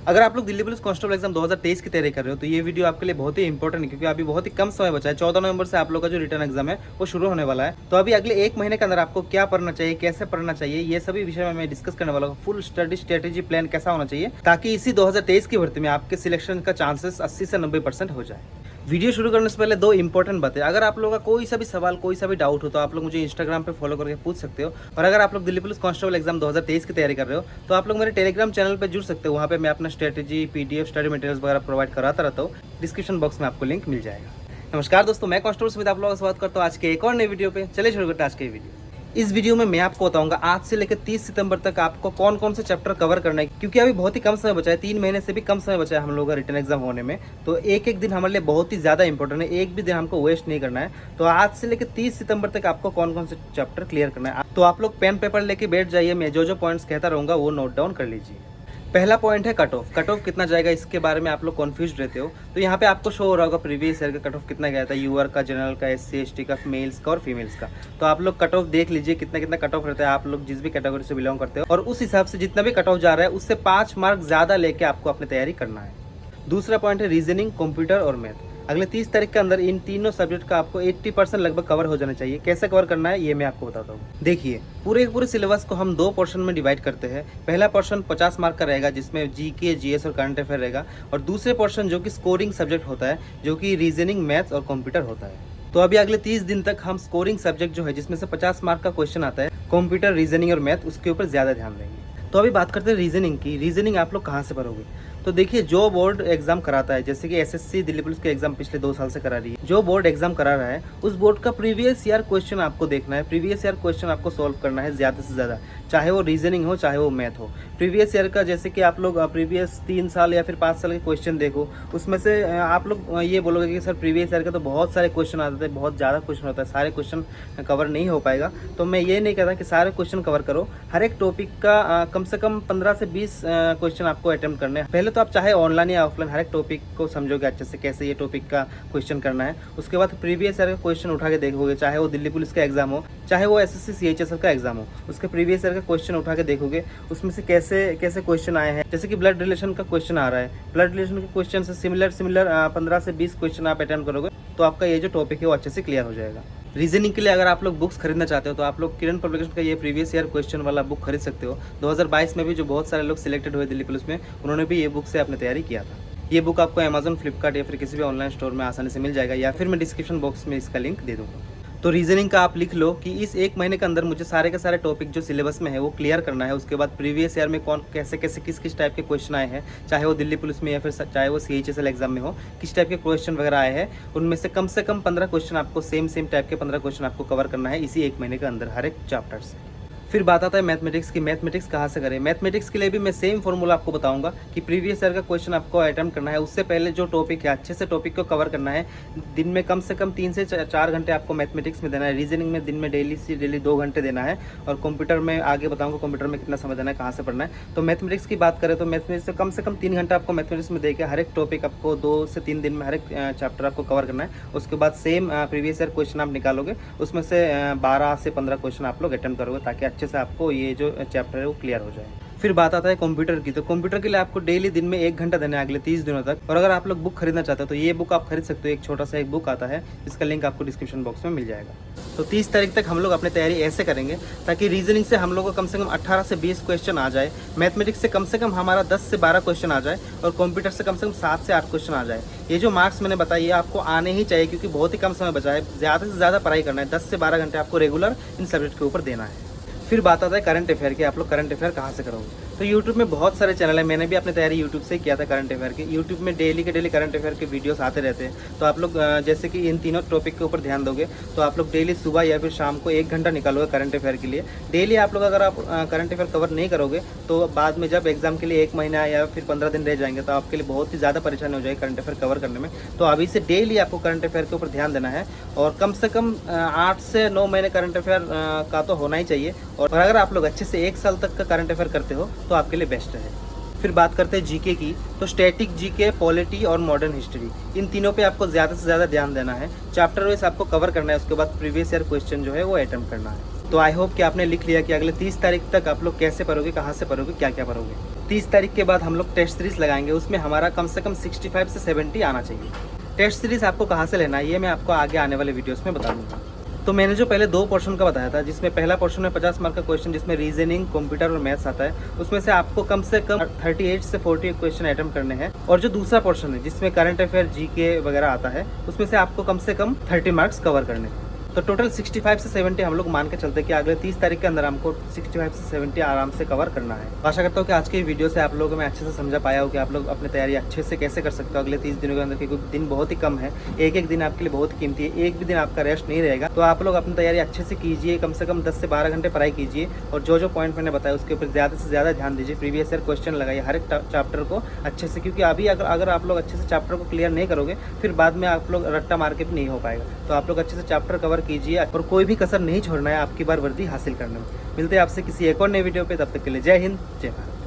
अगर आप लोग दिल्ली पुलिस कांस्टेबल एग्जाम 2023 की तैयारी कर रहे हो तो ये वीडियो आपके लिए बहुत ही इंपॉर्टेंट है, क्योंकि अभी बहुत ही कम समय बचा है। 14 नवंबर से आप लोग का जो रिटर्न एग्जाम है वो शुरू होने वाला है। तो अभी अगले एक महीने के अंदर आपको क्या पढ़ना चाहिए, कैसे पढ़ना चाहिए, ये सभी विषय में मैं डिस्कस करने वाला हूँ। फुल स्टडी स्ट्रेटेजी प्लान कैसा होना चाहिए ताकि इसी 2023 की भर्ती में आपके सिलेक्शन का चांसेस 80 से 90% हो जाए। वीडियो शुरू करने से पहले दो इंपॉर्टेंट बातें। अगर आप लोगों का कोई सा भी सवाल, कोई सा भी डाउट हो तो आप लोग मुझे इंस्टाग्राम पे फॉलो करके पूछ सकते हो। और अगर आप लोग दिल्ली पुलिस कांस्टेबल एग्जाम 2023 की तैयारी कर रहे हो तो आप लोग मेरे टेलीग्राम चैनल पे जुड़ सकते हो। वहाँ पे मैं अपना स्ट्रेटेजी, पीडीएफ, स्टडी मटेरियल्स वगैरह प्रोवाइड कराता रहता हूँ। डिस्क्रिप्शन बॉक्स में आपको लिंक मिल जाएगा। नमस्कार दोस्तों, मैं कांस्टेबल सुमित आप लोगों का स्वागत करता हूँ आज के एक और नई वीडियो पे। चलिए शुरू करते हैं आज के वीडियो। इस वीडियो में मैं आपको बताऊंगा आज से लेकर 30 सितंबर तक आपको कौन कौन से चैप्टर कवर करना है, क्योंकि अभी बहुत ही कम समय बचा है। 3 महीने से भी कम समय बचा है हम लोगों का रिटर्न एग्जाम होने में। तो एक एक दिन हमारे लिए बहुत ही ज़्यादा इंपॉर्टेंट है, एक भी दिन हमको वेस्ट नहीं करना है। तो आज से लेकर 30 सितंबर तक आपको कौन कौन से चैप्टर क्लियर करना है, तो आप लोग पेन पेपर लेके बैठ जाइए। मैं जो पॉइंट्स कहता रहूँगा वो नोट डाउन कर लीजिए। पहला पॉइंट है कट ऑफ। कट ऑफ कितना जाएगा इसके बारे में आप लोग कन्फ्यूज रहते हो। तो यहाँ पे आपको शो हो रहा होगा प्रीवियस ईयर का कट ऑफ कितना गया था, यूआर का, जनरल का, एससी एसटी का, मेल्स का और फीमेल्स का। तो आप लोग कट ऑफ देख लीजिए कितना कितना कट ऑफ रहता है। आप लोग जिस भी कैटेगरी से बिलोंग करते हो और उस हिसाब से जितना भी कट ऑफ जा रहा है उससे 5 मार्क ज़्यादा लेके आपको अपनी तैयारी करना है। दूसरा पॉइंट है रीजनिंग, कंप्यूटर और मैथ। अगले 30 तारीख के अंदर इन तीनों सब्जेक्ट का आपको 80% लगभग कवर हो जाना चाहिए। कैसे कवर करना है ये मैं आपको बताता हूँ। देखिए, पूरे सिलेबस को हम 2 पोर्शन में डिवाइड करते हैं। पहला पोर्शन 50 मार्क का रहेगा जिसमें जीके, जीएस और करंट अफेयर रहेगा, और दूसरे पोर्शन जो कि स्कोरिंग सब्जेक्ट होता है, जो कि रीजनिंग, मैथ्स और कंप्यूटर होता है। तो अभी अगले 30 दिन तक हम स्कोरिंग सब्जेक्ट जो है जिसमें से 50 मार्क का क्वेश्चन आता है, कंप्यूटर, रीजनिंग और मैथ, उसके ऊपर ज़्यादा ध्यान देंगे। तो अभी बात करते हैं रीजनिंग की। रीजनिंग आप लोग कहाँ से भरोगे? तो देखिए, जो बोर्ड एग्जाम कराता है, जैसे कि एसएससी दिल्ली पुलिस के एग्जाम पिछले 2 साल से करा रही है, जो बोर्ड एग्जाम करा रहा है उस बोर्ड का प्रीवियस ईयर क्वेश्चन आपको देखना है। प्रीवियस ईयर क्वेश्चन आपको सॉल्व करना है ज़्यादा से ज़्यादा, चाहे वो रीजनिंग हो चाहे वो मैथ हो। प्रीवियस ईयर का जैसे कि आप लोग प्रीवियस 3 साल या फिर 5 साल के क्वेश्चन देखो, उसमें से आप लोग ये बोलोगे कि सर प्रीवियस ईयर का तो बहुत सारे क्वेश्चन आते थे, बहुत ज़्यादा क्वेश्चन होता है, सारे क्वेश्चन कवर नहीं हो पाएगा। तो मैं ये नहीं कहता कि सारे क्वेश्चन कवर करो। हर एक टॉपिक का कम से कम 15 से 20 क्वेश्चन आपको अटेम्प्ट करने हैं। पहले तो आप चाहे ऑनलाइन या ऑफलाइन हर एक टॉपिक को समझोगे अच्छे से, कैसे ये टॉपिक का क्वेश्चन करना है। उसके बाद प्रीवियस ईयर का क्वेश्चन उठा के देखोगे, चाहे वो दिल्ली पुलिस का एग्जाम हो, चाहे वो एसएससी सीएचएसएल का एग्जाम हो, उसके प्रीवियस ईयर का क्वेश्चन उठा के देखोगे, उसमें से कैसे कैसे क्वेश्चन आए हैं। जैसे कि ब्लड रिलेशन का क्वेश्चन आ रहा है, ब्लड रिलेशन के क्वेश्चन से सिमिलर 15 से 20 क्वेश्चन आप अटेम्प्ट करोगे तो आपका ये जो टॉपिक है वो अच्छे से क्लियर हो जाएगा। रीजनिंग के लिए अगर आप लोग बुक्स खरीदना चाहते हो तो आप लोग किरण पब्लिकेशन का ये प्रीवियस ईयर क्वेश्चन वाला बुक खरीद सकते हो। 2022 में भी जो बहुत सारे लोग सिलेक्टेड हुए दिल्ली पुलिस में, उन्होंने भी ये बुक से अपनी तैयारी किया था। ये बुक आपको अमेजन, फ्लिपकार्ट या फिर किसी भी ऑनलाइन स्टोर में आसानी से मिल जाएगा, या फिर मैं डिस्क्रिप्शन बॉक्स में इसका लिंक दे दूँगा। तो रीजनिंग का आप लिख लो कि इस एक महीने के अंदर मुझे सारे के सारे टॉपिक जो सिलेबस में है वो क्लियर करना है। उसके बाद प्रीवियस ईयर में कौन कैसे कैसे किस टाइप के क्वेश्चन आए हैं, चाहे वो दिल्ली पुलिस में या फिर चाहे वो सीएचएसएल एग्जाम में हो, किस टाइप के क्वेश्चन वगैरह आए हैं, उनमें से कम 15 क्वेश्चन आपको सेम टाइप के 15 क्वेश्चन आपको कवर करना है इसी एक महीने के अंदर हर एक चैप्टर से। फिर बात आता है मैथमेटिक्स की। मैथमेटिक्स कहाँ से करें? मैथमेटिक्स के लिए भी मैं सेम फॉर्मूला आपको बताऊंगा कि प्रीवियस ईयर का क्वेश्चन आपको अटेम्प्ट करना है। उससे पहले जो टॉपिक है अच्छे से टॉपिक को कवर करना है। दिन में कम से कम 3 से 4 घंटे आपको मैथमेटिक्स में देना है। रीजनिंग में दिन में डेली 2 घंटे देना है। और कंप्यूटर में आगे बताऊँगा कंप्यूटर में कितना समय देना है, कहाँ से पढ़ना है। तो मैथमेटिक्स की बात करें तो मैथमेटिक्स से कम 3 घंटा आपको मैथमेटिक्स में देकर हर एक टॉपिक आपको 2 से 3 दिन में हर एक चैप्टर आपको कवर करना है। उसके बाद सेम प्रीवियस ईयर क्वेश्चन आप निकालोगे, उसमें से 12 से 15 क्वेश्चन आप लोग अटेम्प्ट करोगे ताकि अच्छे से आपको ये जो चैप्टर है वो क्लियर हो जाए। फिर बात आता है कंप्यूटर की। तो कंप्यूटर के लिए आपको डेली दिन में 1 घंटा देना है अगले 30 दिनों तक। और अगर आप लोग बुक खरीदना चाहते हो तो ये बुक आप खरीद सकते हो। एक छोटा सा एक बुक आता है, इसका लिंक आपको डिस्क्रिप्शन बॉक्स में मिल जाएगा। तो 30 तारीख तक हम लोग अपनी तैयारी ऐसे करेंगे ताकि रीजनिंग से हम लोग को कम से कम 18 से 20 क्वेश्चन आ जाए, मैथमेटिक्स से कम हमारा 10 से 12 क्वेश्चन आ जाए, और कंप्यूटर से कम 7 से 8 क्वेश्चन आ जाए। ये जो मार्क्स मैंने बताया ये आपको आने ही चाहिए, क्योंकि बहुत ही कम समय बचा है। ज़्यादा से ज़्यादा पढ़ाई करना है, 10 से 12 घंटे आपको रेगुलर इन सब्जेक्ट के ऊपर देना है। फिर बात आता है करंट अफेयर की। आप लोग करंट अफेयर कहाँ से करोगे? तो यूट्यूब में बहुत सारे चैनल है, मैंने भी अपनी तैयारी यूट्यूब से किया था करंट अफेयर की। यूट्यूब में डेली के डेली करंट अफेयर के वीडियोस आते रहते हैं। तो आप लोग जैसे कि इन तीनों टॉपिक के ऊपर ध्यान दोगे तो आप लोग डेली सुबह या फिर शाम को 1 घंटा निकालोगे करंट अफेयर के लिए। डेली आप लोग अगर आप करंट अफेयर कवर नहीं करोगे तो बाद में जब एग्जाम के लिए 1 महीना या फिर 15 दिन रह जाएंगे तो आपके लिए बहुत ही ज़्यादा परेशानी हो जाएगी करंट अफेयर कवर करने में। तो अभी से डेली आपको करंट अफेयर के ऊपर ध्यान देना है, और कम से कम 8 से 9 महीने करंट अफेयर का तो होना ही चाहिए। और अगर आप लोग अच्छे से 1 साल तक का करंट अफेयर करते हो तो आपके लिए बेस्ट है। फिर बात करते हैं जीके की। तो स्टैटिक जीके, पॉलिटी और मॉडर्न हिस्ट्री, इन तीनों पे आपको ज़्यादा से ज़्यादा ध्यान देना है। चैप्टर वाइज आपको कवर करना है। उसके बाद प्रीवियस ईयर क्वेश्चन जो है वो अटेम्प्ट करना है। तो आई होप कि आपने लिख लिया कि अगले 30 तारीख तक आप लोग कैसे पढ़ोगे, कहाँ से पढ़ोगे, क्या क्या पढ़ोगे। 30 तारीख के बाद हम लोग टेस्ट सीरीज लगाएंगे, उसमें हमारा कम से कम 65 से 70 आना चाहिए। टेस्ट सीरीज आपको कहाँ से लेना है ये मैं आपको आगे आने वाले वीडियोस में बता दूंगा। तो मैंने जो पहले 2 पोर्शन का बताया था, जिसमें पहला पोर्शन में 50 मार्क का क्वेश्चन जिसमें रीजनिंग, कंप्यूटर और मैथ्स आता है, उसमें से आपको कम से कम 38 से 40 क्वेश्चन अटेम्प्ट करने हैं। और जो दूसरा पोर्शन है जिसमें करंट अफेयर, जीके वगैरह आता है, उसमें से आपको कम से कम 30 मार्क्स कवर करने हैं। तो टोटल 65 से 70 हम लोग मान के चलते हैं कि अगले 30 तारीख के अंदर हमको 65 से 70 आराम से कवर करना है। आशा करता हूँ कि आज की वीडियो से आप लोगों को मैं अच्छे से समझा पाया हूँ कि आप लोग अपनी तैयारी अच्छे से कैसे कर सकते हो अगले 30 दिनों के अंदर, क्योंकि दिन बहुत ही कम है। एक एक दिन आपके लिए बहुत ही कीमती है, एक भी दिन आपका रेस्ट नहीं रहेगा। तो आप लोग अपनी तैयारी अच्छे से कीजिए, कम से कम 10 से 12 घंटे पढ़ाई कीजिए और जो पॉइंट मैंने बताया उसके ऊपर ज़्यादा से ज़्यादा ध्यान दीजिए। प्रीवियस ईयर क्वेश्चन लगाइए हर एक चैप्टर को अच्छे से, क्योंकि अभी अगर आप लोग अच्छे से चैप्टर को क्लियर नहीं करोगे फिर बाद में आप लोग रट्टा मार के भी नहीं हो पाएगा। तो आप लोग अच्छे से चैप्टर कवर कीजिए और कोई भी कसर नहीं छोड़ना है आपकी बार वर्दी हासिल करने में। मिलते हैं आपसे किसी एक और नए वीडियो पे, तब तक के लिए जय हिंद, जय भारत।